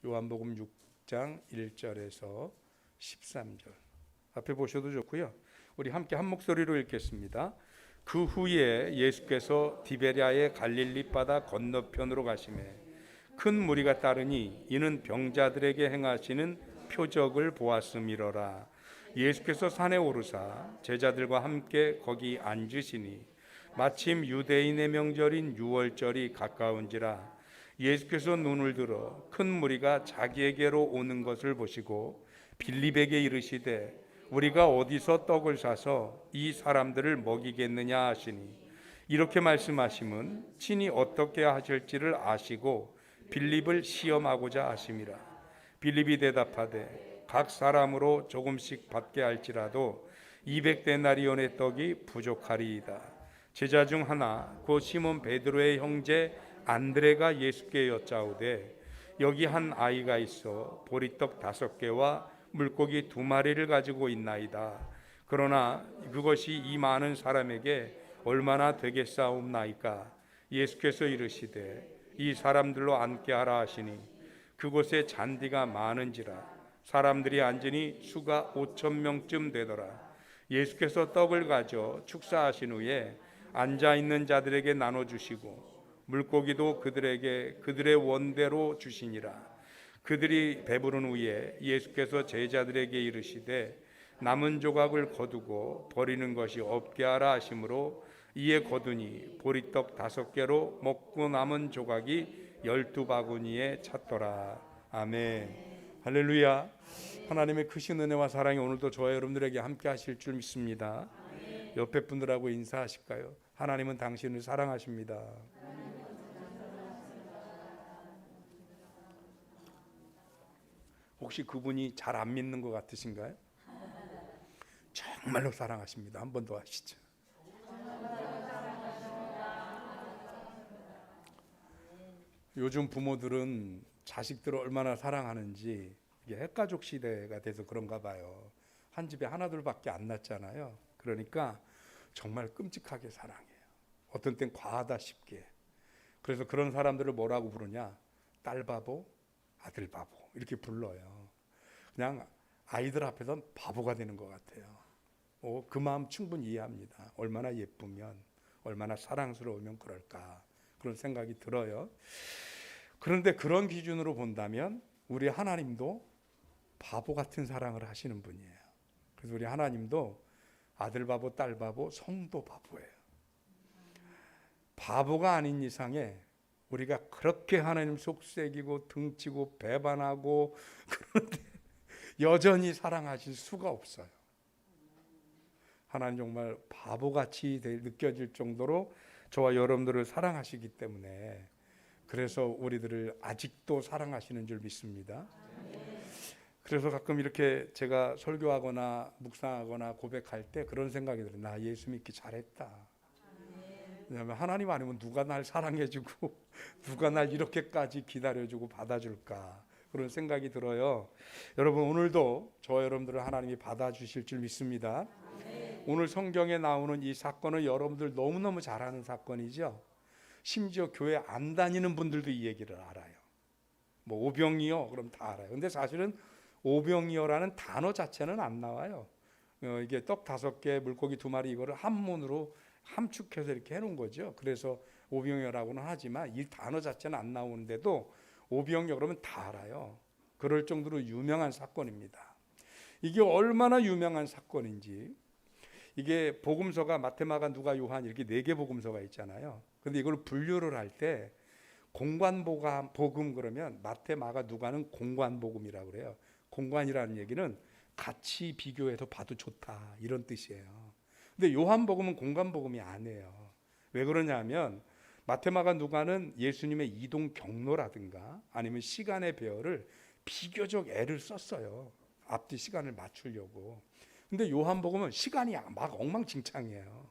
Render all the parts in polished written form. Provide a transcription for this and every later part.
요한복음 6장 1절에서 13절 앞에 보셔도 좋고요. 우리 함께 한 목소리로 읽겠습니다. 그 후에 예수께서 디베랴의 갈릴리 바다 건너편으로 가시매 큰 무리가 따르니 이는 병자들에게 행하시는 표적을 보았음이로라. 예수께서 산에 오르사 제자들과 함께 거기 앉으시니 마침 유대인의 명절인 유월절이 가까운지라. 예수께서 눈을 들어 큰 무리가 자기에게로 오는 것을 보시고 빌립에게 이르시되 우리가 어디서 떡을 사서 이 사람들을 먹이겠느냐 하시니 이렇게 말씀하심은 친히 어떻게 하실지를 아시고 빌립을 시험하고자 하심이라. 빌립이 대답하되 각 사람으로 조금씩 받게 할지라도 200데나리온의 떡이 부족하리이다. 제자 중 하나 곧 시몬 베드로의 형제 안드레가 예수께 여짜오되 여기 한 아이가 있어 보리떡 5개와 물고기 2마리를 가지고 있나이다. 그러나 그것이 이 많은 사람에게 얼마나 되겠사옵나이까. 예수께서 이르시되 이 사람들로 앉게 하라 하시니 그곳에 잔디가 많은지라 사람들이 앉으니 수가 5,000명쯤 되더라. 예수께서 떡을 가져 축사하신 후에 앉아있는 자들에게 나눠주시고 물고기도 그들에게 그들의 원대로 주시니라. 그들이 배부른 후에 예수께서 제자들에게 이르시되 남은 조각을 거두고 버리는 것이 없게 하라 하심으로 이에 거두니 보리떡 5개로 먹고 남은 조각이 12바구니에 찼더라. 아멘. 할렐루야. 하나님의 크신 은혜와 사랑이 오늘도 저와 여러분들에게 함께 하실 줄 믿습니다. 옆에 분들하고 인사하실까요? 하나님은 당신을 사랑하십니다. 혹시 그분이 잘 안 믿는 것 같으신가요? 정말로 사랑하십니다. 한 번 더 하시죠. 요즘 부모들은 자식들을 얼마나 사랑하는지 이게 핵가족 시대가 돼서 그런가 봐요. 한 집에 하나 둘밖에 안 낳잖아요. 그러니까 정말 끔찍하게 사랑해요. 어떤 땐 과하다 싶게. 그래서 그런 사람들을 뭐라고 부르냐? 딸 바보, 아들 바보 이렇게 불러요. 그냥 아이들 앞에선 바보가 되는 것 같아요. 그 마음 충분히 이해합니다. 얼마나 예쁘면, 얼마나 사랑스러우면 그럴까 그런 생각이 들어요. 그런데 그런 기준으로 본다면 우리 하나님도 바보 같은 사랑을 하시는 분이에요. 그래서 우리 하나님도 아들 바보, 딸 바보, 성도 바보예요. 바보가 아닌 이상에 우리가 그렇게 하나님 속삭이고 등치고 배반하고 그런데 여전히 사랑하실 수가 없어요. 하나님 정말 바보같이 느껴질 정도로 저와 여러분들을 사랑하시기 때문에 그래서 우리들을 아직도 사랑하시는 줄 믿습니다. 그래서 가끔 이렇게 제가 설교하거나 묵상하거나 고백할 때 그런 생각이 들어요. 나 예수 믿기 잘했다. 왜냐하면 하나님 아니면 누가 날 사랑해주고 누가 날 이렇게까지 기다려주고 받아줄까 그런 생각이 들어요. 여러분 오늘도 저와 여러분들을 하나님이 받아주실 줄 믿습니다. 오늘 성경에 나오는 이 사건은 여러분들 너무너무 잘 아는 사건이죠. 심지어 교회 안 다니는 분들도 이 얘기를 알아요. 뭐 오병이어 그럼 다 알아요. 근데 사실은 오병이어라는 단어 자체는 안 나와요. 이게 떡 5개 물고기 2마리 이거를 한문으로 함축해서 이렇게 해놓은 거죠. 그래서 오병이어라고는 하지만 이 단어 자체는 안 나오는데도 오병이어 그러면 다 알아요. 그럴 정도로 유명한 사건입니다. 이게 얼마나 유명한 사건인지 이게 복음서가 마태, 마가, 누가, 요한 이렇게 4개 복음서가 있잖아요. 근데 이걸 분류를 할 때 공관복음 그러면 마태, 마가, 누가는 공관복음이라고 그래요. 공관이라는 얘기는 같이 비교해서 봐도 좋다 이런 뜻이에요. 근데 요한복음은 공관복음이 아니에요. 왜 그러냐면 마태, 마가, 누가는 예수님의 이동 경로라든가 아니면 시간의 배열을 비교적 애를 썼어요. 앞뒤 시간을 맞추려고. 근데 요한복음은 시간이 막 엉망진창이에요.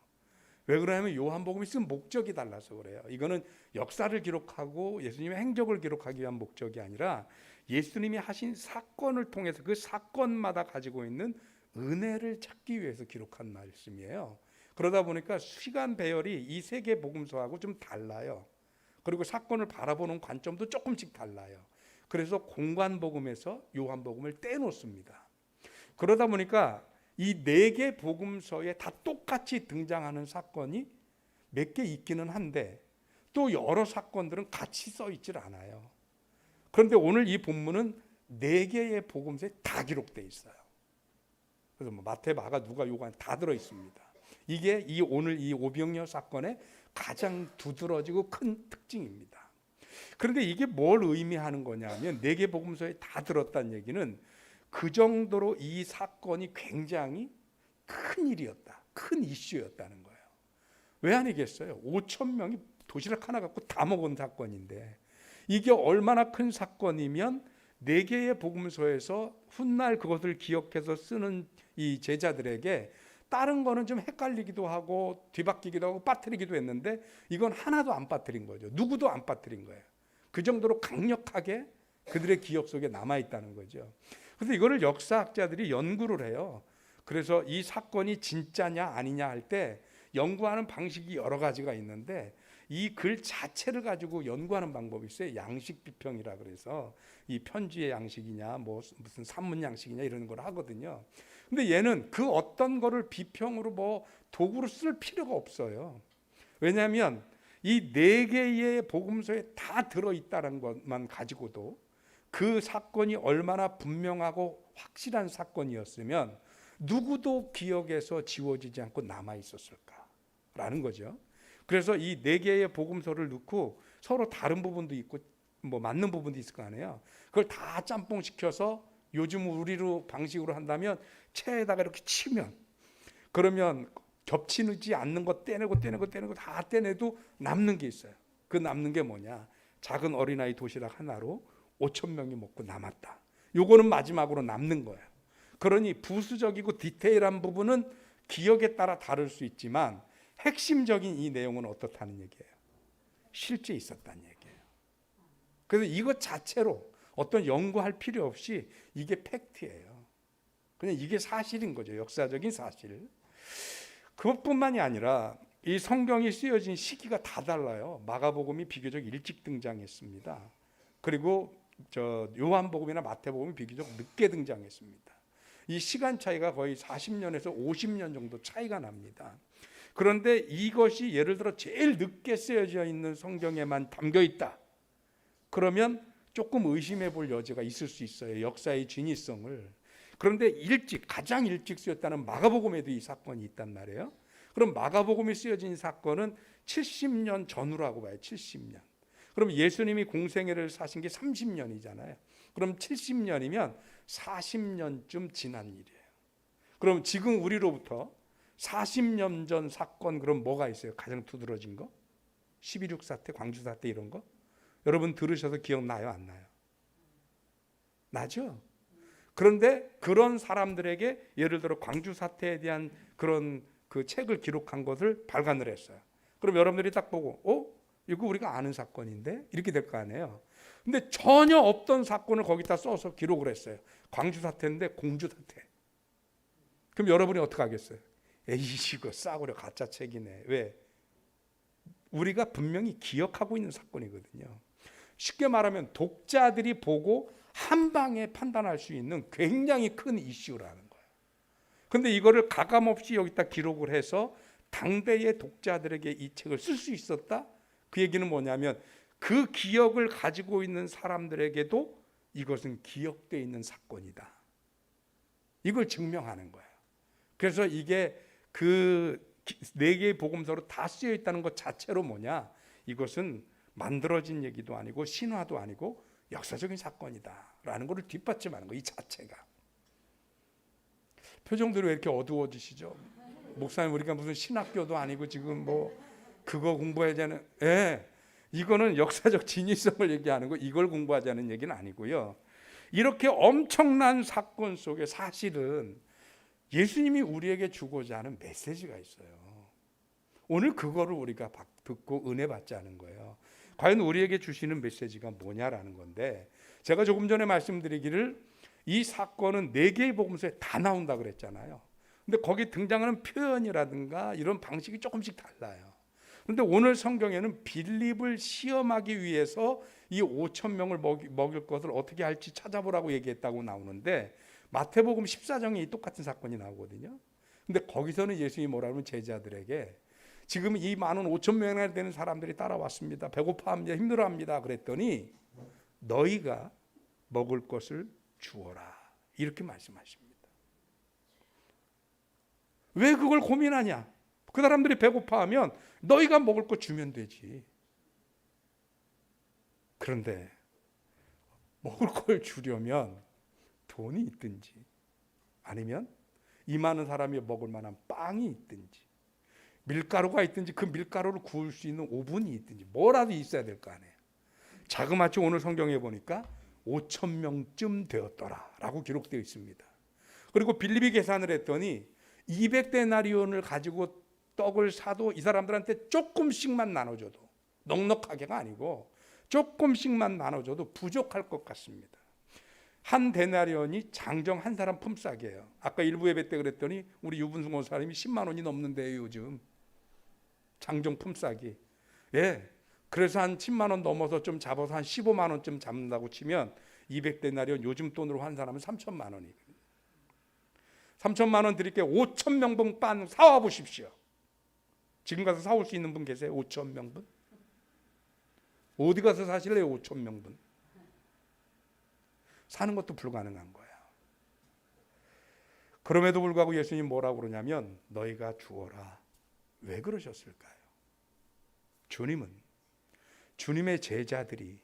왜 그러냐면 요한복음이 쓴 목적이 달라서 그래요. 이거는 역사를 기록하고 예수님의 행적을 기록하기 위한 목적이 아니라 예수님이 하신 사건을 통해서 그 사건마다 가지고 있는 은혜를 찾기 위해서 기록한 말씀이에요. 그러다 보니까 시간 배열이 이 3개 복음서하고 좀 달라요. 그리고 사건을 바라보는 관점도 조금씩 달라요. 그래서 공관복음에서 요한복음을 떼놓습니다. 그러다 보니까 이 4개 복음서에 다 똑같이 등장하는 사건이 몇 개 있기는 한데 또 여러 사건들은 같이 써 있질 않아요. 그런데 오늘 이 본문은 4개의 복음서에 다 기록되어 있어요. 그래서 뭐 마태, 마가, 누가, 요한 다 들어 있습니다. 이게 오늘 이 오병이어 사건의 가장 두드러지고 큰 특징입니다. 그런데 이게 뭘 의미하는 거냐면 4개 복음서에 다 들었다는 얘기는 그 정도로 이 사건이 굉장히 큰 일이었다. 큰 이슈였다는 거예요. 왜 아니겠어요? 5천 명이 도시락 하나 갖고 다 먹은 사건인데 이게 얼마나 큰 사건이면 4개의 복음서에서 훗날 그것을 기억해서 쓰는 이 제자들에게 다른 거는 좀 헷갈리기도 하고 뒤바뀌기도 하고 빠뜨리기도 했는데 이건 하나도 안 빠뜨린 거죠. 누구도 안 빠뜨린 거예요. 그 정도로 강력하게 그들의 기억 속에 남아있다는 거죠. 그래서 이거를 역사학자들이 연구를 해요. 그래서 이 사건이 진짜냐 아니냐 할 때 연구하는 방식이 여러 가지가 있는데 이 글 자체를 가지고 연구하는 방법이 있어요. 양식 비평이라 그래서 이 편지의 양식이냐 뭐 무슨 산문 양식이냐 이런 걸 하거든요. 근데 얘는 그 어떤 거를 비평으로 뭐 도구로 쓸 필요가 없어요. 왜냐하면 이 4개의 복음서에 다 들어있다는 것만 가지고도 그 사건이 얼마나 분명하고 확실한 사건이었으면 누구도 기억에서 지워지지 않고 남아있었을까라는 거죠. 그래서 이 4개의 복음서를 넣고 서로 다른 부분도 있고 뭐 맞는 부분도 있을 거 아니에요. 그걸 다 짬뽕시켜서 요즘 우리로 방식으로 한다면 체에다가 이렇게 치면 그러면 겹치지 않는 거 떼내고 다 떼내도 남는 게 있어요. 그 남는 게 뭐냐? 작은 어린아이 도시락 하나로 5천 명이 먹고 남았다. 요거는 마지막으로 남는 거예요. 그러니 부수적이고 디테일한 부분은 기억에 따라 다를 수 있지만 핵심적인 이 내용은 어떻다는 얘기예요? 실제 있었다는 얘기예요. 그래서 이것 자체로 어떤 연구할 필요 없이 이게 팩트예요. 그냥 이게 사실인 거죠. 역사적인 사실. 그것뿐만이 아니라 이 성경이 쓰여진 시기가 다 달라요. 마가복음이 비교적 일찍 등장했습니다. 그리고 요한복음이나 마태복음이 비교적 늦게 등장했습니다. 이 시간 차이가 거의 40년에서 50년 정도 차이가 납니다. 그런데 이것이 예를 들어 제일 늦게 쓰여져 있는 성경에만 담겨 있다. 그러면 조금 의심해 볼 여지가 있을 수 있어요. 역사의 진위성을. 그런데 가장 일찍 쓰였다는 마가복음에도 이 사건이 있단 말이에요. 그럼 마가복음이 쓰여진 사건은 70년 전후라고 봐요. 70년. 그럼 예수님이 공생애를 사신 게 30년이잖아요. 그럼 70년이면 40년쯤 지난 일이에요. 그럼 지금 우리로부터 40년 전 사건 그럼 뭐가 있어요? 가장 두드러진 거? 12.6 사태, 광주 사태 이런 거? 여러분 들으셔서 기억나요? 안 나요? 나죠? 그런데 그런 사람들에게 예를 들어 광주 사태에 대한 그런 그 책을 기록한 것을 발간을 했어요. 그럼 여러분들이 딱 보고 이거 우리가 아는 사건인데? 이렇게 될 거 아니에요. 근데 전혀 없던 사건을 거기다 써서 기록을 했어요. 광주 사태인데 공주 사태. 그럼 여러분이 어떻게 하겠어요? 에이 이거 싸구려 가짜 책이네. 왜? 우리가 분명히 기억하고 있는 사건이거든요. 쉽게 말하면 독자들이 보고 한 방에 판단할 수 있는 굉장히 큰 이슈라는 거예요. 그런데 이거를 가감없이 여기다 기록을 해서 당대의 독자들에게 이 책을 쓸 수 있었다? 그 얘기는 뭐냐면 그 기억을 가지고 있는 사람들에게도 이것은 기억되어 있는 사건이다. 이걸 증명하는 거예요. 그래서 이게 그 4개의 복음서로 다 쓰여 있다는 것 자체로 뭐냐? 이것은 만들어진 얘기도 아니고 신화도 아니고 역사적인 사건이다라는 것을 뒷받침하는 거, 이 자체가. 표정들이 왜 이렇게 어두워지시죠? 목사님 우리가 무슨 신학교도 아니고 지금 뭐 그거 공부해야 되는, 이거는 역사적 진위성을 얘기하는 거, 이걸 공부하자는 얘기는 아니고요. 이렇게 엄청난 사건 속에 사실은 예수님이 우리에게 주고자 하는 메시지가 있어요. 오늘 그거를 우리가 듣고 은혜 받지 않은 거예요. 과연 우리에게 주시는 메시지가 뭐냐라는 건데, 제가 조금 전에 말씀드리기를 이 사건은 4개의 복음서에 다 나온다 그랬잖아요. 근데 거기 등장하는 표현이라든가 이런 방식이 조금씩 달라요. 그런데 오늘 성경에는 빌립을 시험하기 위해서 이 5천 명을 먹일 것을 어떻게 할지 찾아보라고 얘기했다고 나오는데, 마태복음 14장에 똑같은 사건이 나오거든요. 근데 거기서는 예수님이 뭐라 하면 제자들에게 지금 이 많은 5천 명이나 되는 사람들이 따라왔습니다. 배고파합니다. 힘들어합니다. 그랬더니 너희가 먹을 것을 주어라, 이렇게 말씀하십니다. 왜 그걸 고민하냐? 그 사람들이 배고파하면 너희가 먹을 거 주면 되지. 그런데 먹을 걸 주려면 돈이 있든지, 아니면 이 많은 사람이 먹을 만한 빵이 있든지, 밀가루가 있든지, 그 밀가루를 구울 수 있는 오븐이 있든지 뭐라도 있어야 될 거 아니에요. 자그마치 오늘 성경에 보니까 5천 명쯤 되었더라 라고 기록되어 있습니다. 그리고 빌립이 계산을 했더니 200데나리온을 가지고 떡을 사도 이 사람들한테 조금씩만 나눠줘도, 넉넉하게가 아니고 조금씩만 나눠줘도 부족할 것 같습니다. 한 데나리온이 장정 한 사람 품삯이에요. 아까 일부 예배 때 그랬더니 우리 유분수 목사님이 10만 원이 넘는데요, 요즘 장정 품삯이. 예, 그래서 한 10만 원 넘어서 좀 잡아서 한 15만 원쯤 잡는다고 치면 200데나리온 요즘 돈으로 한 사람은 3천만 원이거든요. 3천만 원 드릴게요. 5천 명분 빵 사와 보십시오. 지금 가서 사올 수 있는 분 계세요? 5천 명분? 어디 가서 사실래요? 5천 명분? 사는 것도 불가능한 거야. 그럼에도 불구하고 예수님 뭐라고 그러냐면 너희가 주어라. 왜 그러셨을까요? 주님의 제자들이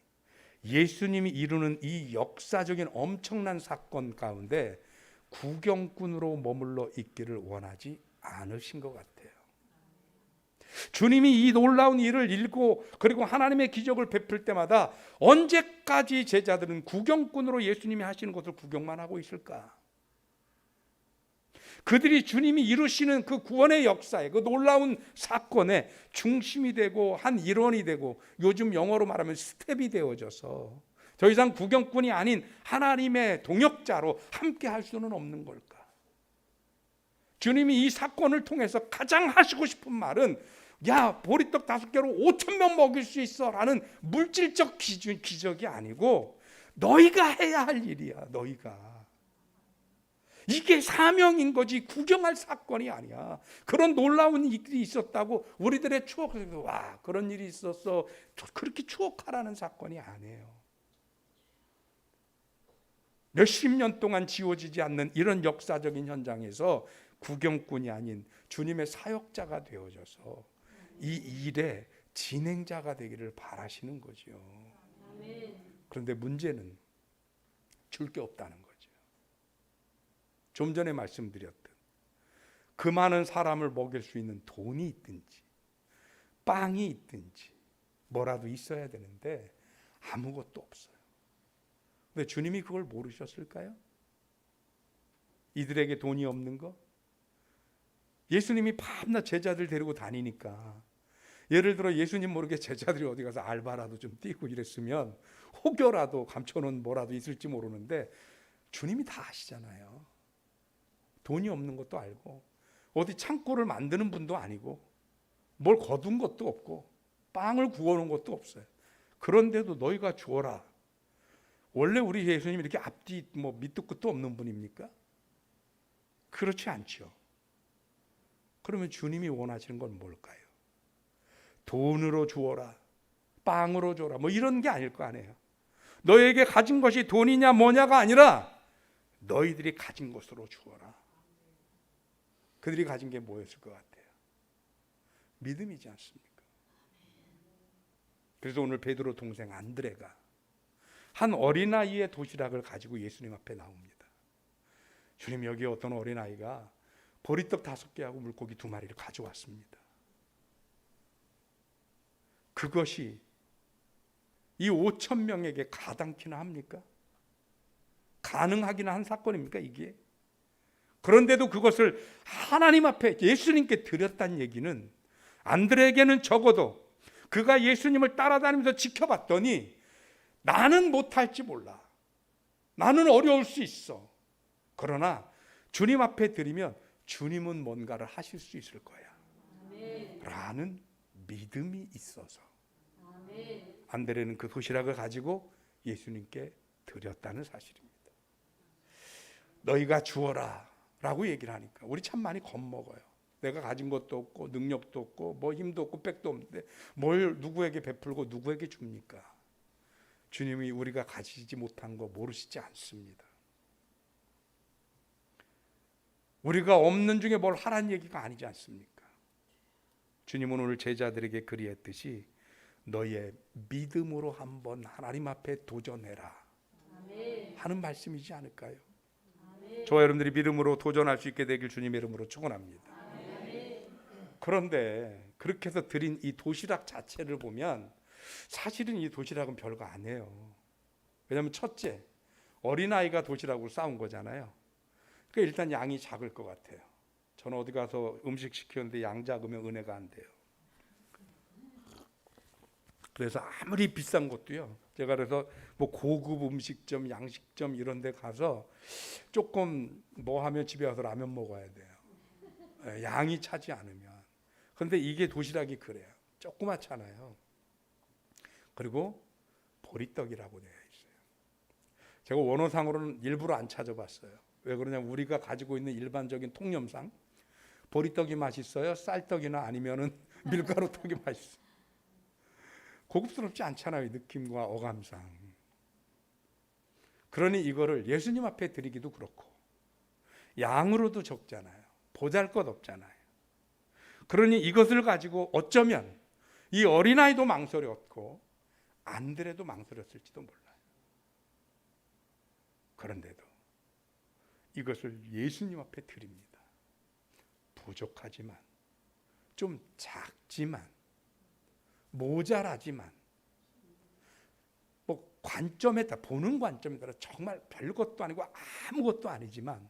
예수님이 이루는 이 역사적인 엄청난 사건 가운데 구경꾼으로 머물러 있기를 원하지 않으신 것 같아요. 주님이 이 놀라운 일을 일고 그리고 하나님의 기적을 베풀 때마다 언제까지 제자들은 구경꾼으로 예수님이 하시는 것을 구경만 하고 있을까? 그들이 주님이 이루시는 그 구원의 역사에, 그 놀라운 사건의 중심이 되고 한 일원이 되고, 요즘 영어로 말하면 스텝이 되어져서 더 이상 구경꾼이 아닌 하나님의 동역자로 함께 할 수는 없는 걸까? 주님이 이 사건을 통해서 가장 하시고 싶은 말은, 야, 보리떡 5개로 5천 명 먹일 수 있어 라는 물질적 기적이 아니고 너희가 해야 할 일이야. 너희가. 이게 사명인 거지 구경할 사건이 아니야. 그런 놀라운 일이 있었다고 우리들의 추억에서 와, 그런 일이 있었어, 그렇게 추억하라는 사건이 아니에요. 몇십 년 동안 지워지지 않는 이런 역사적인 현장에서 구경꾼이 아닌 주님의 사역자가 되어져서 이 일의 진행자가 되기를 바라시는 거죠. 그런데 문제는 줄 게 없다는 거죠. 좀 전에 말씀드렸던 그 많은 사람을 먹일 수 있는 돈이 있든지 빵이 있든지 뭐라도 있어야 되는데 아무것도 없어요. 근데 주님이 그걸 모르셨을까요? 이들에게 돈이 없는 거? 예수님이 밤낮 제자들 데리고 다니니까, 예를 들어 예수님 모르게 제자들이 어디 가서 알바라도 좀 뛰고 이랬으면 혹여라도 감춰놓은 뭐라도 있을지 모르는데 주님이 다 아시잖아요. 돈이 없는 것도 알고, 어디 창고를 만드는 분도 아니고, 뭘 거둔 것도 없고, 빵을 구워놓은 것도 없어요. 그런데도 너희가 주어라. 원래 우리 예수님이 이렇게 앞뒤 밑도 끝도 없는 분입니까? 그렇지 않죠. 그러면 주님이 원하시는 건 뭘까요? 돈으로 주어라, 빵으로 줘라, 이런 게 아닐 거 아니에요. 너에게 가진 것이 돈이냐 뭐냐가 아니라 너희들이 가진 것으로 주어라. 그들이 가진 게 뭐였을 것 같아요? 믿음이지 않습니까? 그래서 오늘 베드로 동생 안드레가 한 어린아이의 도시락을 가지고 예수님 앞에 나옵니다. 주님, 여기 어떤 어린아이가 보리떡 5개하고 물고기 2마리를 가져왔습니다. 그것이 이 5천 명에게 가당키나 합니까? 가능하기는 한 사건입니까 이게? 그런데도 그것을 하나님 앞에 예수님께 드렸다는 얘기는, 안드레에게는 적어도 그가 예수님을 따라다니면서 지켜봤더니 나는 못할지 몰라, 나는 어려울 수 있어, 그러나 주님 앞에 드리면 주님은 뭔가를 하실 수 있을 거야 라는 믿음이 있어서 안드레는 그 도시락을 가지고 예수님께 드렸다는 사실입니다. 너희가 주어라 라고 얘기를 하니까 우리 참 많이 겁먹어요. 내가 가진 것도 없고 능력도 없고 뭐 힘도 없고 백도 없는데 뭘 누구에게 베풀고 누구에게 줍니까? 주님이 우리가 가지지 못한 거 모르시지 않습니다. 우리가 없는 중에 뭘 하라는 얘기가 아니지 않습니까? 주님은 오늘 제자들에게 그리했듯이 너의 믿음으로 한번 하나님 앞에 도전해라 하는 말씀이지 않을까요? 저와 여러분들이 믿음으로 도전할 수 있게 되길 주님의 이름으로 축원합니다. 그런데 그렇게 해서 드린 이 도시락 자체를 보면 사실은 이 도시락은 별거 아니에요. 왜냐하면 첫째, 어린아이가 도시락으로 싸운 거잖아요. 그러니까 일단 양이 작을 것 같아요. 저는 어디 가서 음식 시켰는데 양 작으면 은혜가 안 돼요. 그래서 아무리 비싼 것도요, 제가 그래서 뭐 고급 음식점, 양식점 이런 데 가서 조금 뭐 하면 집에 와서 라면 먹어야 돼요. 양이 차지 않으면. 그런데 이게 도시락이 그래요. 조그맣잖아요. 그리고 보리떡이라고 되어 있어요. 제가 원어상으로는 일부러 안 찾아봤어요. 왜 그러냐면 우리가 가지고 있는 일반적인 통념상 보리떡이 맛있어요? 쌀떡이나 아니면은 밀가루떡이 맛있어요. 고급스럽지 않잖아요. 느낌과 어감상. 그러니 이거를 예수님 앞에 드리기도 그렇고 양으로도 적잖아요. 보잘것없잖아요. 그러니 이것을 가지고 어쩌면 이 어린아이도 망설였고 안드레도 망설였을지도 몰라요. 그런데도 이것을 예수님 앞에 드립니다. 부족하지만, 좀 작지만, 모자라지만, 뭐 관점에 따라, 보는 관점에 따라 정말 별것도 아니고 아무것도 아니지만,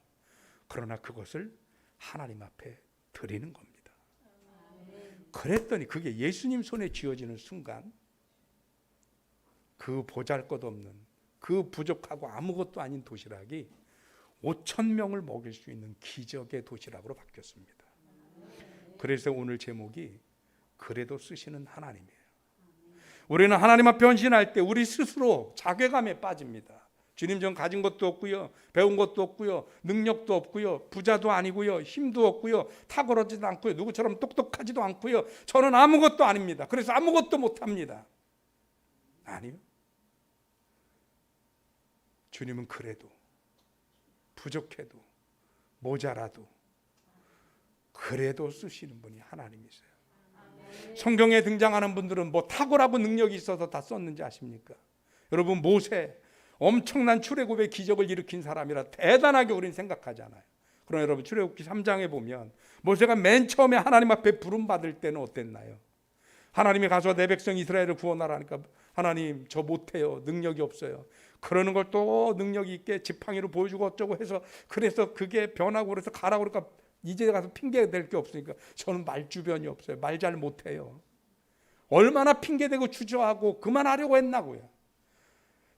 그러나 그것을 하나님 앞에 드리는 겁니다. 그랬더니 그게 예수님 손에 쥐어지는 순간 그 보잘것없는, 그 부족하고 아무것도 아닌 도시락이 5,000명을 먹일 수 있는 기적의 도시락으로 바뀌었습니다. 그래서 오늘 제목이 그래도 쓰시는 하나님이에요. 우리는 하나님 앞에 헌신할 때 우리 스스로 자괴감에 빠집니다. 주님, 전 가진 것도 없고요, 배운 것도 없고요, 능력도 없고요, 부자도 아니고요, 힘도 없고요, 탁월하지도 않고요, 누구처럼 똑똑하지도 않고요, 저는 아무것도 아닙니다. 그래서 아무것도 못합니다. 아니요. 주님은 그래도, 부족해도, 모자라도 그래도 쓰시는 분이 하나님이세요. 성경에 등장하는 분들은 뭐 탁월하고 능력이 있어서 다 썼는지 아십니까? 여러분, 모세 엄청난 출애굽의 기적을 일으킨 사람이라 대단하게 우리는 생각하잖아요. 그러나 여러분, 출애굽기 3장에 보면 모세가 맨 처음에 하나님 앞에 부름받을 때는 어땠나요? 하나님이 가서 내 백성 이스라엘을 구원하라니까 하나님 저 못해요, 능력이 없어요. 그러는 걸 또 능력이 있게 지팡이로 보여주고 어쩌고 해서, 그래서 그게 변하고 그래서 가라고 그러니까 이제 가서 핑계 댈 게 없으니까 저는 말 주변이 없어요, 말 잘 못해요. 얼마나 핑계대고 주저하고 그만하려고 했나고요.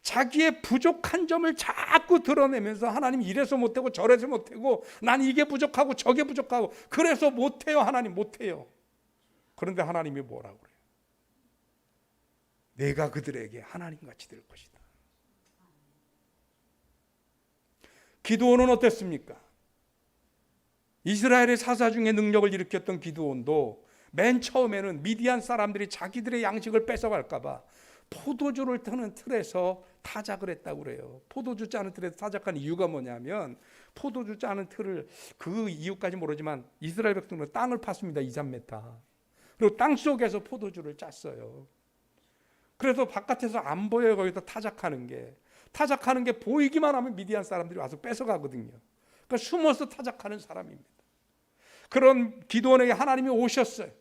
자기의 부족한 점을 자꾸 드러내면서 하나님 이래서 못하고 저래서 못하고 난 이게 부족하고 저게 부족하고 그래서 못해요, 하나님 못해요. 그런데 하나님이 뭐라고 그래요? 내가 그들에게 하나님같이 될 것이다. 기드온은 어땠습니까? 이스라엘의 사사 중에 능력을 일으켰던 기드온도 맨 처음에는 미디안 사람들이 자기들의 양식을 뺏어갈까 봐 포도주를 트는 틀에서 타작을 했다고 그래요. 포도주 짜는 틀에서 타작한 이유가 뭐냐면, 포도주 짜는 틀을, 그 이유까지 모르지만 이스라엘 백성들은 땅을 팠습니다. 2-3m. 그리고 땅 속에서 포도주를 짰어요. 그래서 바깥에서 안 보여요. 거기서 타작하는 게 보이기만 하면 미디안 사람들이 와서 뺏어가거든요. 그러니까 숨어서 타작하는 사람입니다. 그런 기드온에게 하나님이 오셨어요.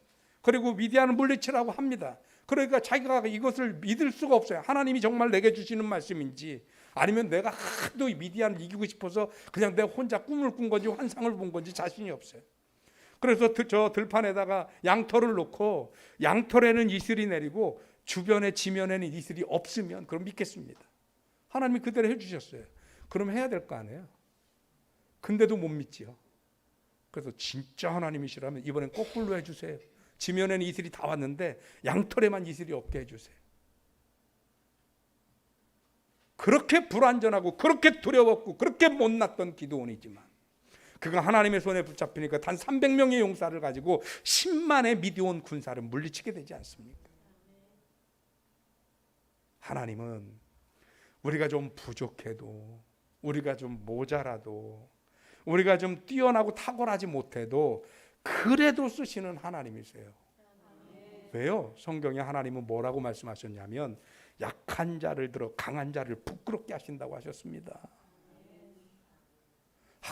그리고 미디안을 물리치라고 합니다. 그러니까 자기가 이것을 믿을 수가 없어요. 하나님이 정말 내게 주시는 말씀인지, 아니면 내가 하도 미디안을 이기고 싶어서 그냥 내가 혼자 꿈을 꾼 건지 환상을 본 건지 자신이 없어요. 그래서 저 들판에다가 양털을 놓고, 양털에는 이슬이 내리고 주변에 지면에는 이슬이 없으면 그럼 믿겠습니다. 하나님이 그대로 해주셨어요. 그럼 해야 될 거 아니에요. 근데도 못 믿지요. 그래서 진짜 하나님이시라면 이번엔 거꾸로 해주세요. 지면에는 이슬이 다 왔는데 양털에만 이슬이 없게 해주세요. 그렇게 불완전하고 그렇게 두려웠고 그렇게 못났던 기드온이지만 그가 하나님의 손에 붙잡히니까 단 300명의 용사를 가지고 10만의 미디온 군사를 물리치게 되지 않습니까? 하나님은 우리가 좀 부족해도, 우리가 좀 모자라도, 우리가 좀 뛰어나고 탁월하지 못해도 그래도 쓰시는 하나님이세요. 왜요? 성경에 하나님은 뭐라고 말씀하셨냐면 약한 자를 들어 강한 자를 부끄럽게 하신다고 하셨습니다.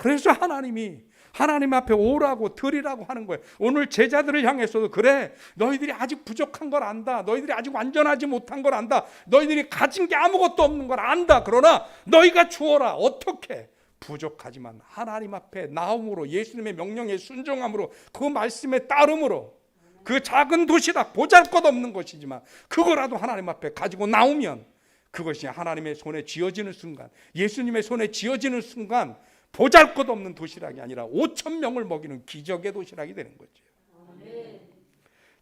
그래서 하나님이 하나님 앞에 오라고 드리라고 하는 거예요. 오늘 제자들을 향해서도 그래, 너희들이 아직 부족한 걸 안다. 너희들이 아직 완전하지 못한 걸 안다. 너희들이 가진 게 아무것도 없는 걸 안다. 그러나 너희가 주어라. 어떻게? 부족하지만 하나님 앞에 나옴으로, 예수님의 명령에 순종함으로, 그 말씀에 따름으로, 그 작은 도시락 보잘것없는 것이지만 그거라도 하나님 앞에 가지고 나오면 그것이 하나님의 손에 쥐어지는 순간, 예수님의 손에 쥐어지는 순간 보잘것없는 도시락이 아니라 5천 명을 먹이는 기적의 도시락이 되는 거죠.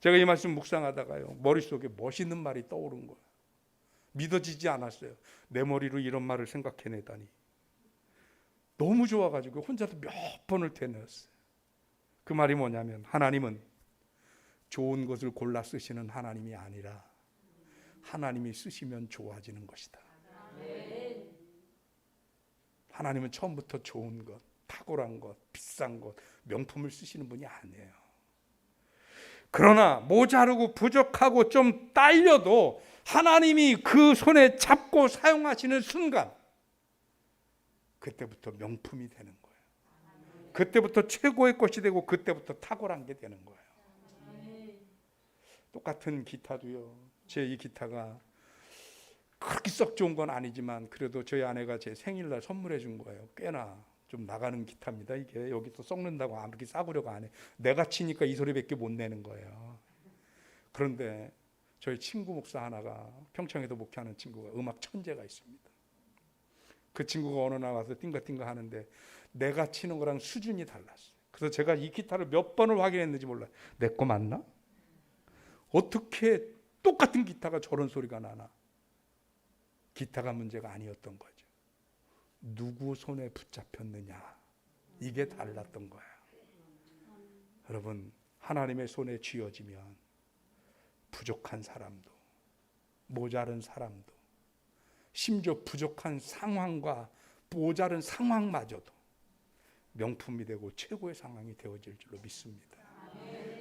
제가 이 말씀 묵상하다가요, 머릿속에 멋있는 말이 떠오른 거예요. 믿어지지 않았어요. 내 머리로 이런 말을 생각해내다니. 너무 좋아가지고 혼자도 몇 번을 되뇌었어요. 그 말이 뭐냐면, 하나님은 좋은 것을 골라 쓰시는 하나님이 아니라 하나님이 쓰시면 좋아지는 것이다. 하나님은 처음부터 좋은 것, 탁월한 것, 비싼 것, 명품을 쓰시는 분이 아니에요. 그러나 모자르고 부족하고 좀 딸려도 하나님이 그 손에 잡고 사용하시는 순간 그때부터 명품이 되는 거예요. 그때부터 최고의 것이 되고 그때부터 탁월한 게 되는 거예요. 똑같은 기타도요, 제 이 기타가 그렇게 썩 좋은 건 아니지만 그래도 저희 아내가 제 생일날 선물해 준 거예요. 꽤나 좀 나가는 기타입니다. 이게 여기 또 썩는다고 아무렇게 싸구려고 안 해. 내가 치니까 이 소리밖에 못 내는 거예요. 그런데 저희 친구 목사 하나가, 평창에도 목회하는 친구가 음악 천재가 있습니다. 그 친구가 어느 날 와서 띵가띵가 하는데 내가 치는 거랑 수준이 달랐어요. 그래서 제가 이 기타를 몇 번을 확인했는지 몰라요. 내 거 맞나? 어떻게 똑같은 기타가 저런 소리가 나나? 기타가 문제가 아니었던 거죠. 누구 손에 붙잡혔느냐, 이게 달랐던 거예요. 여러분, 하나님의 손에 쥐어지면 부족한 사람도, 모자른 사람도, 심지어 부족한 상황과 모자른 상황마저도 명품이 되고 최고의 상황이 되어질 줄로 믿습니다.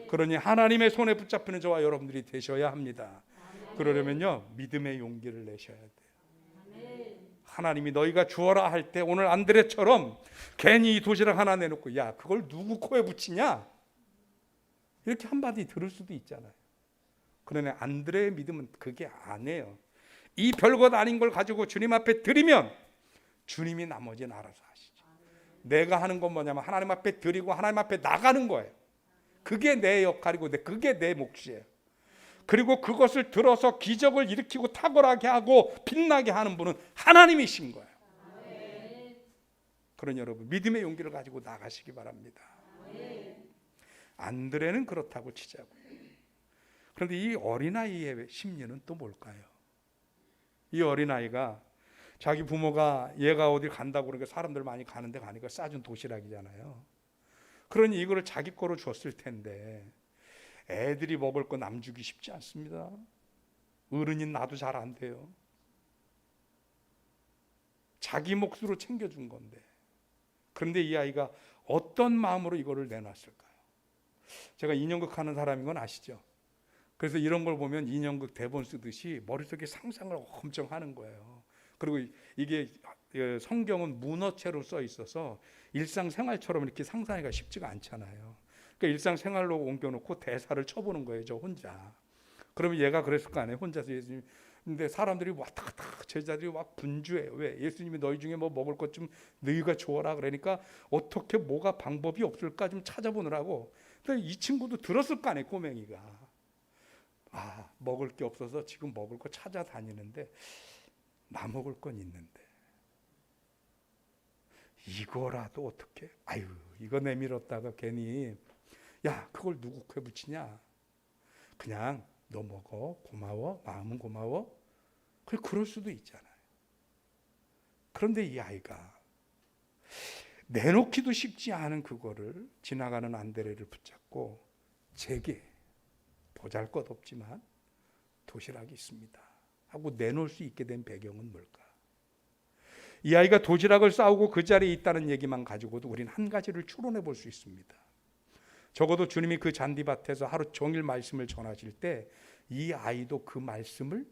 그러니 하나님의 손에 붙잡히는 저와 여러분들이 되셔야 합니다. 그러려면요, 믿음의 용기를 내셔야 돼요. 하나님이 너희가 주어라 할 때, 오늘 안드레처럼 괜히 도시락 하나 내놓고 야, 그걸 누구 코에 붙이냐, 이렇게 한마디 들을 수도 있잖아요. 그러나 안드레의 믿음은 그게 아니에요. 이 별것 아닌 걸 가지고 주님 앞에 드리면 주님이 나머지는 알아서 하시죠. 내가 하는 건 뭐냐면 하나님 앞에 드리고 하나님 앞에 나가는 거예요. 그게 내 역할이고 그게 내 몫이에요. 그리고 그것을 들어서 기적을 일으키고 탁월하게 하고 빛나게 하는 분은 하나님이신 거예요. 그러니 여러분, 믿음의 용기를 가지고 나가시기 바랍니다. 안드레는 그렇다고 치자고요. 그런데 이 어린아이의 심리는 또 뭘까요? 이 어린아이가 자기 부모가 얘가 어디 간다고 그러니까 사람들 많이 가는데 가니까 싸준 도시락이잖아요. 그러니 이거를 자기 거로 줬을 텐데 애들이 먹을 거 남 주기 쉽지 않습니다. 어른인 나도 잘 안 돼요. 자기 몫으로 챙겨준 건데. 그런데 이 아이가 어떤 마음으로 이거를 내놨을까요? 제가 인형극 하는 사람인 건 아시죠? 그래서 이런 걸 보면 인형극 대본 쓰듯이 머릿속에 상상을 엄청 하는 거예요. 그리고 이게 성경은 문어체로 써 있어서 일상생활처럼 이렇게 상상하기가 쉽지가 않잖아요. 그러니까 일상생활로 옮겨놓고 대사를 쳐보는 거예요, 저 혼자. 그러면 얘가 그랬을 거 아니에요, 혼자서 예수님. 근데 사람들이 왔다 갔다, 제자들이 막 분주해요. 왜? 예수님이 너희 중에 뭐 먹을 것 좀 너희가 주어라 그러니까 어떻게 뭐가 방법이 없을까 좀 찾아보느라고. 근데 이 친구도 들었을 거 아니에요, 꼬맹이가. 아, 먹을 게 없어서 지금 먹을 거 찾아다니는데 나 먹을 건 있는데 이거라도 어떻게, 아유, 이거 내밀었다가 괜히 야, 그걸 누구 코에 붙이냐, 그냥 너 먹어, 고마워, 마음은 고마워. 그럴 수도 있잖아요. 그런데 이 아이가 내놓기도 쉽지 않은 그거를 지나가는 안드레를 붙잡고, 제게 보잘것없지만 도시락이 있습니다 하고 내놓을 수 있게 된 배경은 뭘까? 이 아이가 도시락을 싸우고 그 자리에 있다는 얘기만 가지고도 우리는 한 가지를 추론해 볼 수 있습니다. 적어도 주님이 그 잔디밭에서 하루 종일 말씀을 전하실 때 이 아이도 그 말씀을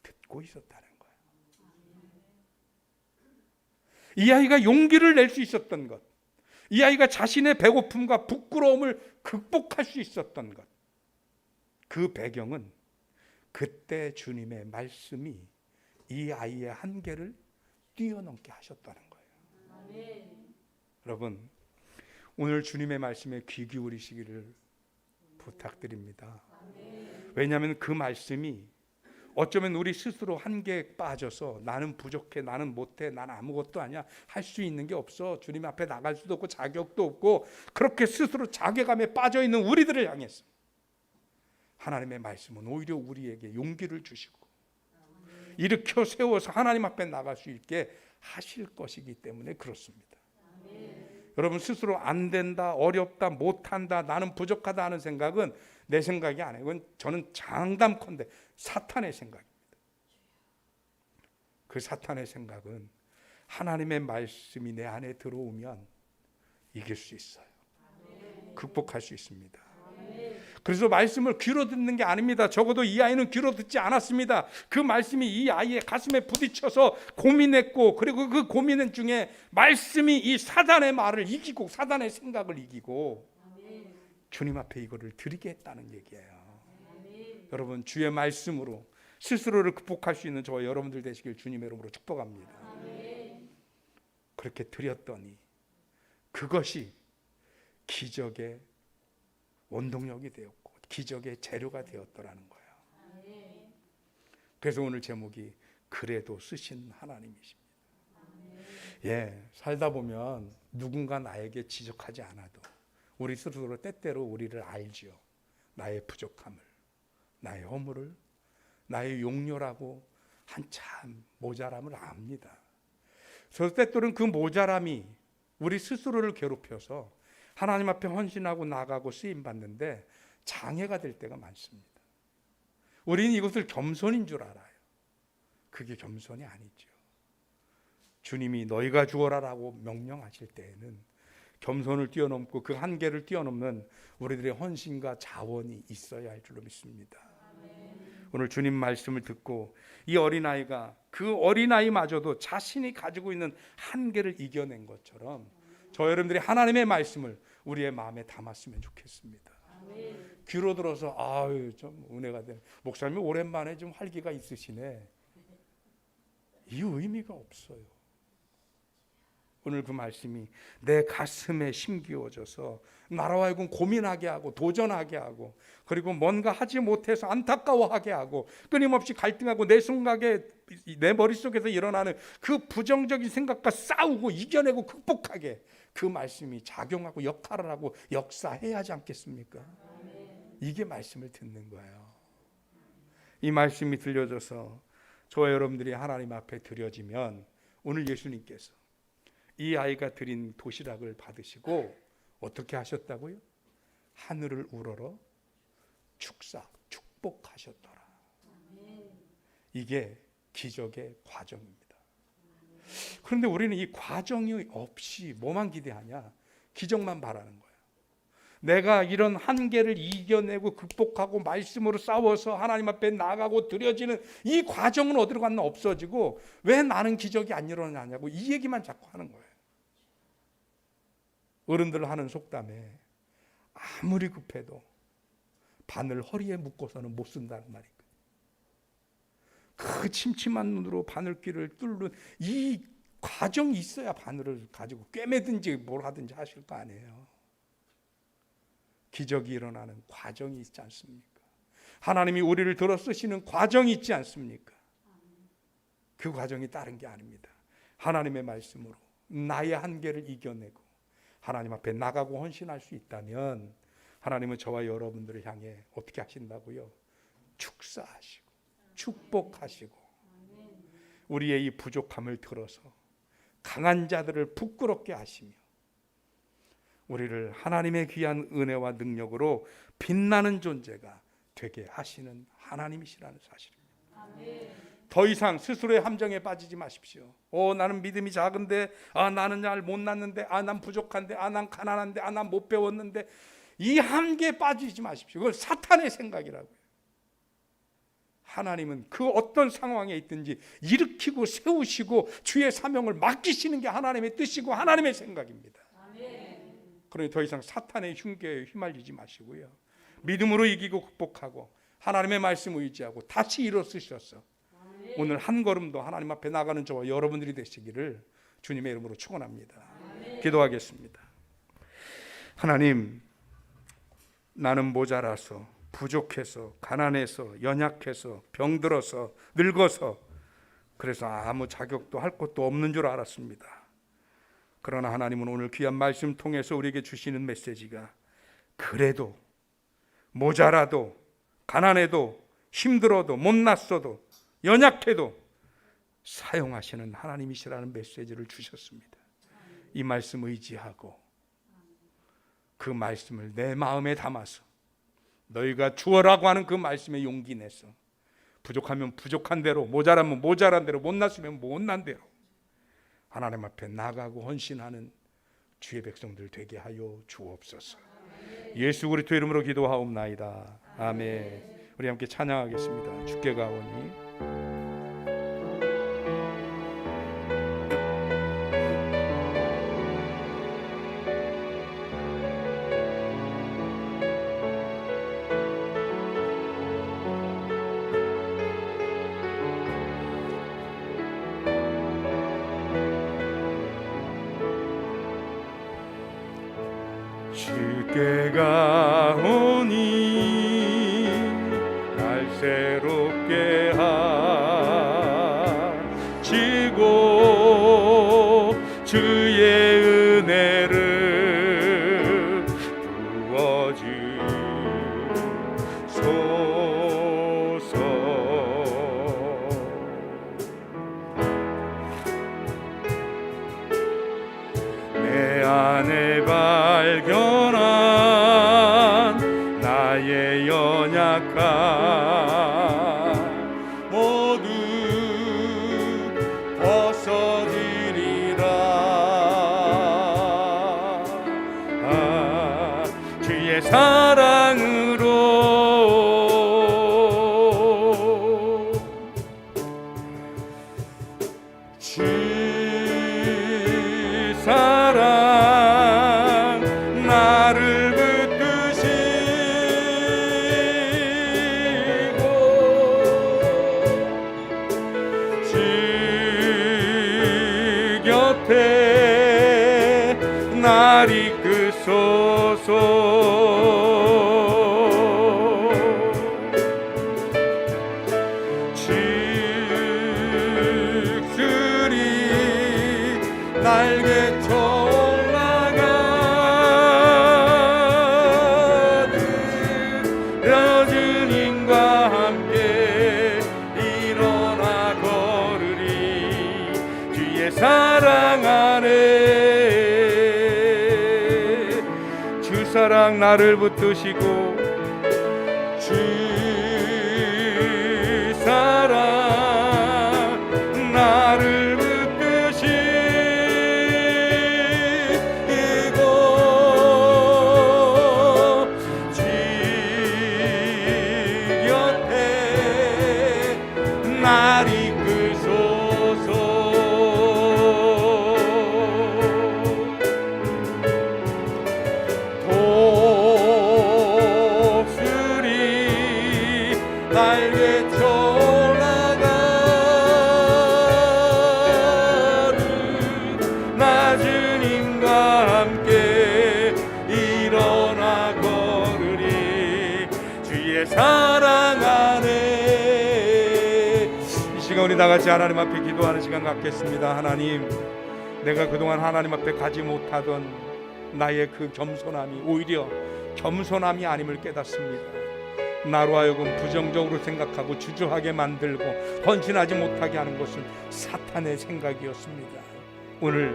듣고 있었다는 거예요. 이 아이가 용기를 낼 수 있었던 것, 이 아이가 자신의 배고픔과 부끄러움을 극복할 수 있었던 것, 그 배경은 그때 주님의 말씀이 이 아이의 한계를 뛰어넘게 하셨다는 거예요. 아멘. 여러분, 오늘 주님의 말씀에 귀 기울이시기를 부탁드립니다. 아멘. 왜냐하면 그 말씀이 어쩌면 우리 스스로 한계에 빠져서 나는 부족해, 나는 못해, 나는 아무것도 아니야, 할 수 있는 게 없어, 주님 앞에 나갈 수도 없고 자격도 없고, 그렇게 스스로 자괴감에 빠져 있는 우리들을 향해서 하나님의 말씀은 오히려 우리에게 용기를 주시고 일으켜 세워서 하나님 앞에 나갈 수 있게 하실 것이기 때문에 그렇습니다. 여러분, 스스로 안 된다, 어렵다, 못한다, 나는 부족하다 하는 생각은 내 생각이 아니에요. 이건 저는 장담컨대 사탄의 생각입니다. 그 사탄의 생각은 하나님의 말씀이 내 안에 들어오면 이길 수 있어요. 극복할 수 있습니다. 그래서 말씀을 귀로 듣는 게 아닙니다. 적어도 이 아이는 귀로 듣지 않았습니다. 그 말씀이 이 아이의 가슴에 부딪혀서 고민했고, 그리고 그 고민 중에 말씀이 이 사단의 말을 이기고, 사단의 생각을 이기고 주님 앞에 이거를 드리게 했다는 얘기예요. 여러분, 주의 말씀으로 스스로를 극복할 수 있는 저와 여러분들 되시길 주님의 이름으로 축복합니다. 그렇게 드렸더니 그것이 기적의 원동력이 되었고 기적의 재료가 되었더라는 거예요. 그래서 오늘 제목이 그래도 쓰신 하나님이십니다. 예, 살다 보면 누군가 나에게 지적하지 않아도 우리 스스로 때때로 우리를 알지요. 나의 부족함을, 나의 허물을, 나의 용료라고 한참 모자람을 압니다. 그래서 때때로는 그 모자람이 우리 스스로를 괴롭혀서 하나님 앞에 헌신하고 나가고 쓰임받는데 장애가 될 때가 많습니다. 우리는 이것을 겸손인 줄 알아요. 그게 겸손이 아니죠. 주님이 너희가 주어라라고 명령하실 때에는 겸손을 뛰어넘고 그 한계를 뛰어넘는 우리들의 헌신과 자원이 있어야 할 줄로 믿습니다. 오늘 주님 말씀을 듣고 이 어린아이가 그 어린아이마저도 자신이 가지고 있는 한계를 이겨낸 것처럼 저 여러분들이 하나님의 말씀을 우리의 마음에 담았으면 좋겠습니다. 귀로 들어서 아유 좀 은혜가 돼, 목사님이 오랜만에 좀 활기가 있으시네, 이 의미가 없어요. 오늘 그 말씀이 내 가슴에 심기워져서 나라와 하여금 고민하게 하고 도전하게 하고, 그리고 뭔가 하지 못해서 안타까워하게 하고 끊임없이 갈등하고 내 생각에 내 머릿속에서 일어나는 그 부정적인 생각과 싸우고 이겨내고 극복하게 그 말씀이 작용하고 역할을 하고 역사해야 하지 않겠습니까? 이게 말씀을 듣는 거예요. 이 말씀이 들려져서 저와 여러분들이 하나님 앞에 드려지면 오늘 예수님께서 이 아이가 드린 도시락을 받으시고 어떻게 하셨다고요? 하늘을 우러러 축복하셨더라. 이게 기적의 과정입니다. 그런데 우리는 이 과정이 없이 뭐만 기대하냐? 기적만 바라는 거예요. 내가 이런 한계를 이겨내고 극복하고 말씀으로 싸워서 하나님 앞에 나가고 드려지는 이 과정은 어디로 갔나 없어지고 왜 나는 기적이 안 일어나냐고 이 얘기만 자꾸 하는 거예요. 어른들 하는 속담에 아무리 급해도 바늘 허리에 묶고서는 못 쓴다는 말이 있거든요. 그 침침한 눈으로 바늘귀를 뚫는 이 과정이 있어야 바늘을 가지고 꿰매든지 뭘 하든지 하실 거 아니에요. 기적이 일어나는 과정이 있지 않습니까? 하나님이 우리를 들어 쓰시는 과정이 있지 않습니까? 그 과정이 다른 게 아닙니다. 하나님의 말씀으로 나의 한계를 이겨내고 하나님 앞에 나가고 헌신할 수 있다면 하나님은 저와 여러분들을 향해 어떻게 하신다고요? 축사하시고 축복하시고 우리의 이 부족함을 들어서 강한 자들을 부끄럽게 하시며 우리를 하나님의 귀한 은혜와 능력으로 빛나는 존재가 되게 하시는 하나님이시라는 사실입니다. 더 이상 스스로의 함정에 빠지지 마십시오. 나는 믿음이 작은데, 나는 잘 못 낳는데, 난 부족한데, 난 가난한데, 난 못 배웠는데, 이 한계에 빠지지 마십시오. 그건 사탄의 생각이라고요. 하나님은 그 어떤 상황에 있든지 일으키고 세우시고 주의 사명을 맡기시는 게 하나님의 뜻이고 하나님의 생각입니다. 그러니 더 이상 사탄의 흉계에 휘말리지 마시고요. 믿음으로 이기고 극복하고 하나님의 말씀 의지하고 다시 일어서셔서 오늘 한 걸음도 하나님 앞에 나가는 저와 여러분들이 되시기를 주님의 이름으로 축원합니다. 기도하겠습니다. 하나님, 나는 모자라서 부족해서 가난해서 연약해서 병들어서 늙어서 그래서 아무 자격도 할 것도 없는 줄 알았습니다. 그러나 하나님은 오늘 귀한 말씀 통해서 우리에게 주시는 메시지가 그래도 모자라도 가난해도 힘들어도 못났어도 연약해도 사용하시는 하나님이시라는 메시지를 주셨습니다. 이 말씀 의지하고 그 말씀을 내 마음에 담아서 너희가 주어라고 하는 그 말씀에 용기 내서 부족하면 부족한 대로 모자라면 모자란 대로 못났으면 못난 대로 하나님 앞에 나가고 헌신하는 주의 백성들 되게 하여 주옵소서. 예수 그리스도 이름으로 기도하옵나이다. 아멘. 우리 함께 찬양하겠습니다. 주께 가오니 주께 가오니 날 새롭게 하시고 주의 은혜를 부어주소서. 내 안에 발견한 나의 연약함 모두 벗어지리라. 주의 사랑으로 주 사랑 나를 붙드시고 주 곁에 날 이끄소서. 즉슬이 날개쳐 사랑 안에 주 사랑 나를 붙드시고 주 사랑 나를 붙드시고 주 곁에 날 이끄소서. 날개쳐 올라가는 낮은 힘과 함께 일어나 걸으리. 주의 사랑 안에 이 시간 우리 다같이 하나님 앞에 기도하는 시간 갖겠습니다. 하나님, 내가 그동안 하나님 앞에 가지 못하던 나의 그 겸손함이 오히려 겸손함이 아님을 깨닫습니다. 나로 하여금 부정적으로 생각하고 주저하게 만들고 헌신하지 못하게 하는 것은 사탄의 생각이었습니다. 오늘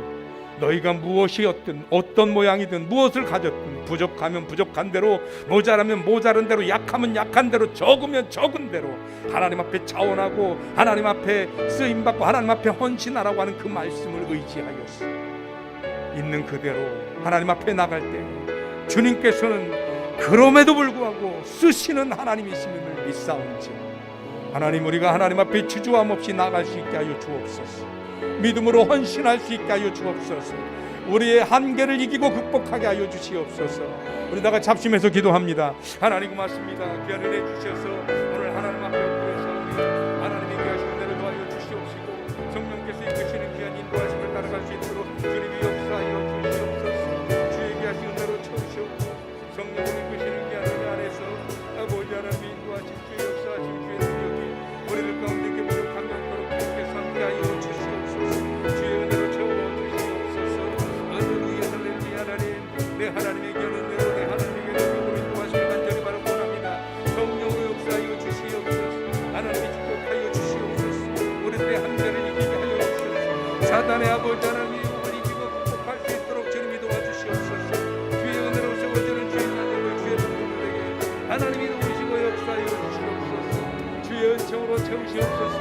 너희가 무엇이었든 어떤 모양이든 무엇을 가졌든 부족하면 부족한 대로, 모자라면 모자란 대로, 약하면 약한 대로, 적으면 적은 대로 하나님 앞에 자원하고 하나님 앞에 쓰임받고 하나님 앞에 헌신하라고 하는 그 말씀을 의지하였어. 있는 그대로 하나님 앞에 나갈 때 주님께서는 그럼에도 불구하고 쓰시는 하나님이심을 믿사온지 하나님, 우리가 하나님 앞에 주저함 없이 나갈 수 있게 하여 주옵소서. 믿음으로 헌신할 수 있게 하여 주옵소서. 우리의 한계를 이기고 극복하게 하여 주시옵소서. 우리 다가 잡심해서 기도합니다. 하나님 고맙습니다. 귀한 은혜 주셔서 오늘 하나님 앞에 엎드려서 하나님의 귀하신 대로 도와여 주시옵시고 성령께서 이끄시는 귀한 인도하심을 따라갈 수 있도록 주님이 역사하여 주시옵소서. 주의 귀하신 대로 채우시옵고 성령을 이끄시는 귀한 은혜 안에서 아버지 하나님의 인도하심, 주의 역사하심, 주의 능력이 우리들 가운데 이렇게 부족한 것처럼 그렇게 삼게 하여 주시옵소서. 주의 은혜로 채워 주시옵소서. 할렐루야 할렐루야. 하나님, 내 하나님의 견은 대로 내 하나님의 견은 인도하심을 간절히 바로 원합니다. 성령으로 역사하여 주시옵소서. 하나님의 축복하여 주시옵소서. 우리들의 한계를 이기게 하여 주시옵소서. 사단의 아버지 하나님이 우리 이기고 극복할 수 있도록 주님이 도와주시옵소서. 주의 은혜로 세워주는 주의 나라를 주의 성도들에게 하나님이 도우시고 역사하여 주시옵소서. 주의 은총으로 채우시옵소서.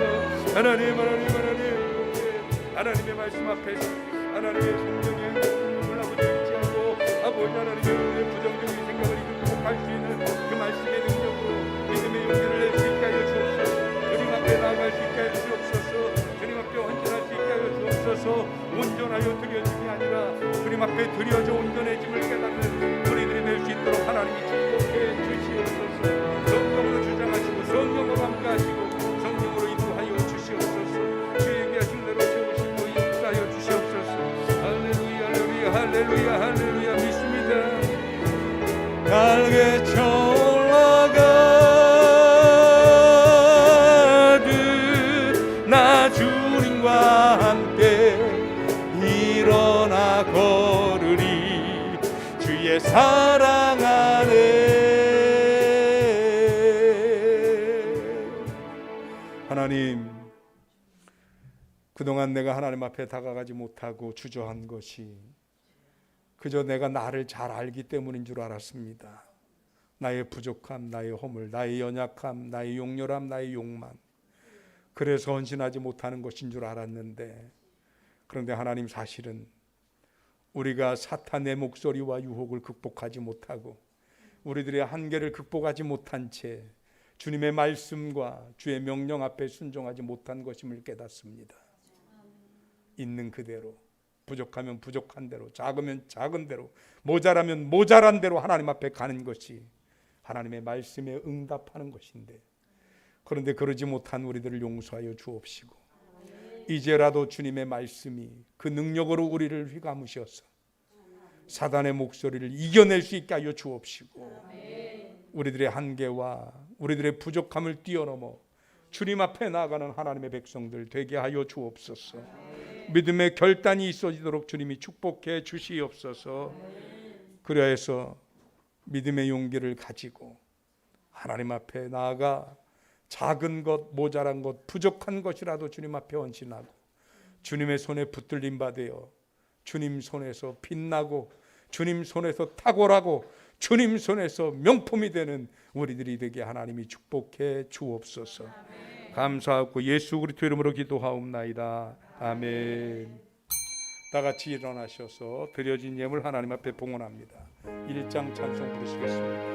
하나님 하나님의 말씀 앞에서 하나님의 성령의 능력을 아버지 의지하고 아버지 하나님의 은혜의 부정적인 생각을 극복할 수 있는 그 말씀의 능력으로 믿음의 용기를 낼 수 있게 하여 주옵소서. 주님 앞에 나아갈 수 있게 하여 주옵소서. 주님 앞에 헌신할 수 있게 하여 주옵소서. 온전하여 드려짐이 아니라 주님 앞에 드려져 온전해짐을 깨닫는 우리들이 될 수 있도록 하나님이 축복해 주시옵소서. 성령으로 주장하시고 성령으로 함께하시고 성령으로 인도하여 주시옵소서. 주의 귀하신 대로 채우시고 역사하여 주시옵소서. 할렐루야 할렐루야 할렐루야 할렐루야. 믿습니다. 날개쳐 올라가듯 나 주님과 함께 일어나 걸으리. 주의 사랑 안에. 하나님, 그동안 내가 하나님 앞에 다가가지 못하고 주저한 것이 그저 내가 나를 잘 알기 때문인 줄 알았습니다. 나의 부족함, 나의 허물, 나의 연약함, 나의 용렬함, 나의 욕망, 그래서 헌신하지 못하는 것인 줄 알았는데, 그런데 하나님, 사실은 우리가 사탄의 목소리와 유혹을 극복하지 못하고 우리들의 한계를 극복하지 못한 채 주님의 말씀과 주의 명령 앞에 순종하지 못한 것임을 깨닫습니다. 있는 그대로, 부족하면 부족한 대로, 작으면 작은 대로, 모자라면 모자란 대로 하나님 앞에 가는 것이 하나님의 말씀에 응답하는 것인데, 그런데 그러지 못한 우리들을 용서하여 주옵시고 이제라도 주님의 말씀이 그 능력으로 우리를 휘감으셔서 사단의 목소리를 이겨낼 수 있게 하여 주옵시고 우리들의 한계와 우리들의 부족함을 뛰어넘어 주님 앞에 나아가는 하나님의 백성들 되게 하여 주옵소서. 믿음의 결단이 있어지도록 주님이 축복해 주시옵소서. 그래서 믿음의 용기를 가지고 하나님 앞에 나아가 작은 것, 모자란 것, 부족한 것이라도 주님 앞에 헌신하고 주님의 손에 붙들림 받으어 주님 손에서 빛나고 주님 손에서 탁월하고 주님 손에서 명품이 되는 우리들이 되게 하나님이 축복해 주옵소서. 감사하고 예수 그리스도 이름으로 기도하옵나이다. 아멘. 다 같이 일어나셔서 드려진 예물 하나님 앞에 봉헌합니다. 1장 찬송 부르시겠습니다.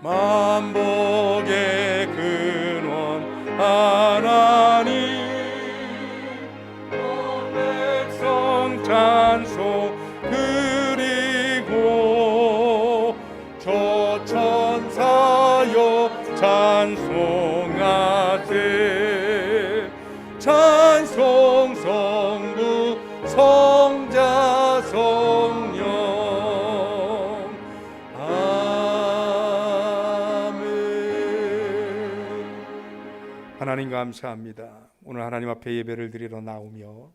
만복의 근원 하나님, 온 백성 찬송 드리고 저 천사여 찬송하세. 찬송 성부 성자 성령. 하나님 감사합니다. 오늘 하나님 앞에 예배를 드리러 나오며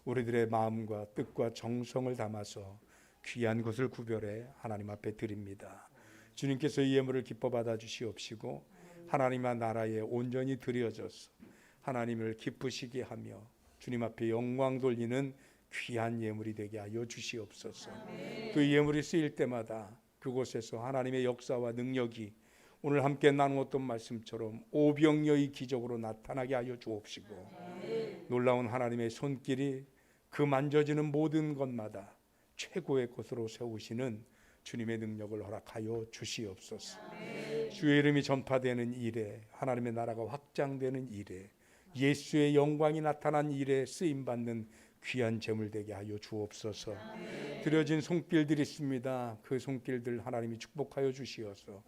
우리들의 마음과 뜻과 정성을 담아서 귀한 것을 구별해 하나님 앞에 드립니다. 주님께서 이 예물을 기뻐 받아 주시옵시고 하나님의 나라에 온전히 드려져서 하나님을 기쁘시게 하며 주님 앞에 영광 돌리는 귀한 예물이 되게 하여 주시옵소서. 그 예물이 쓰일 때마다 그곳에서 하나님의 역사와 능력이 오늘 함께 나누었던 말씀처럼 오병이어의 기적으로 나타나게 하여 주옵시고 놀라운 하나님의 손길이 그 만져지는 모든 것마다 최고의 것으로 세우시는 주님의 능력을 허락하여 주시옵소서. 주의 이름이 전파되는 일에 하나님의 나라가 확장되는 일에 예수의 영광이 나타난 일에 쓰임받는 귀한 제물 되게 하여 주옵소서. 드려진 손길들이 있습니다. 그 손길들 하나님이 축복하여 주시어서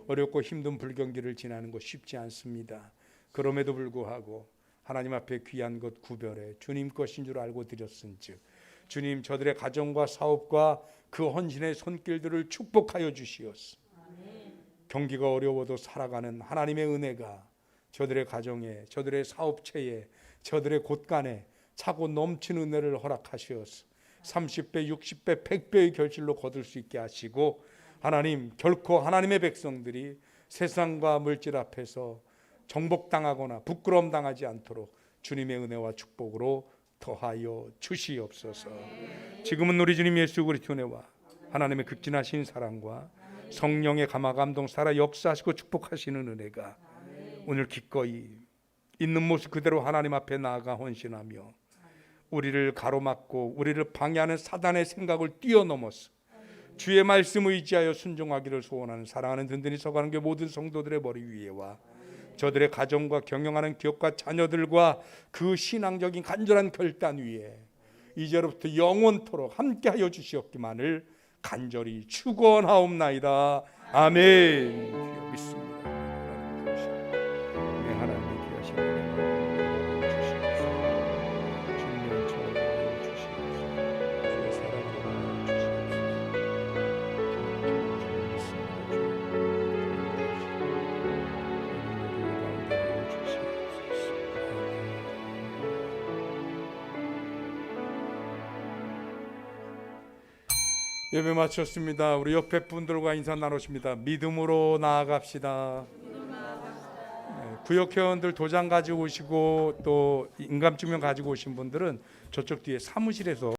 어렵고 힘든 불경기를 지나는 것 쉽지 않습니다. 그럼에도 불구하고 하나님 앞에 귀한 것 구별해 주님 것인 줄 알고 드렸은즉 주님 저들의 가정과 사업과 그 헌신의 손길들을 축복하여 주시옵소서. 경기가 어려워도 살아가는 하나님의 은혜가 저들의 가정에, 저들의 사업체에, 저들의 곳간에 차고 넘치는 은혜를 허락하시어서 30배, 60배, 100배의 결실로 거둘 수 있게 하시고 하나님 결코 하나님의 백성들이 세상과 물질 앞에서 정복당하거나 부끄러움 당하지 않도록 주님의 은혜와 축복으로 더하여 주시옵소서. 지금은 우리 주님 예수 그리스도의 은혜와 하나님의 극진하신 사랑과 성령의 감화감동 살아 역사하시고 축복하시는 은혜가 오늘 기꺼이 있는 모습 그대로 하나님 앞에 나아가 헌신하며 우리를 가로막고 우리를 방해하는 사단의 생각을 뛰어넘어서 주의 말씀 의지하여 순종하기를 소원하는 사랑하는 든든히 서가는 게 모든 성도들의 머리 위에와 저들의 가정과 경영하는 기업과 자녀들과 그 신앙적인 간절한 결단 위에 이제로부터 영원토록 함께하여 주시옵기만을 간절히 축원하옵나이다. 아멘. 믿습니다. 예배 마쳤습니다. 우리 옆에 분들과 인사 나누십니다. 믿음으로 나아갑시다. 구역회원들 도장 가지고 오시고 또 인감증명 가지고 오신 분들은 저쪽 뒤에 사무실에서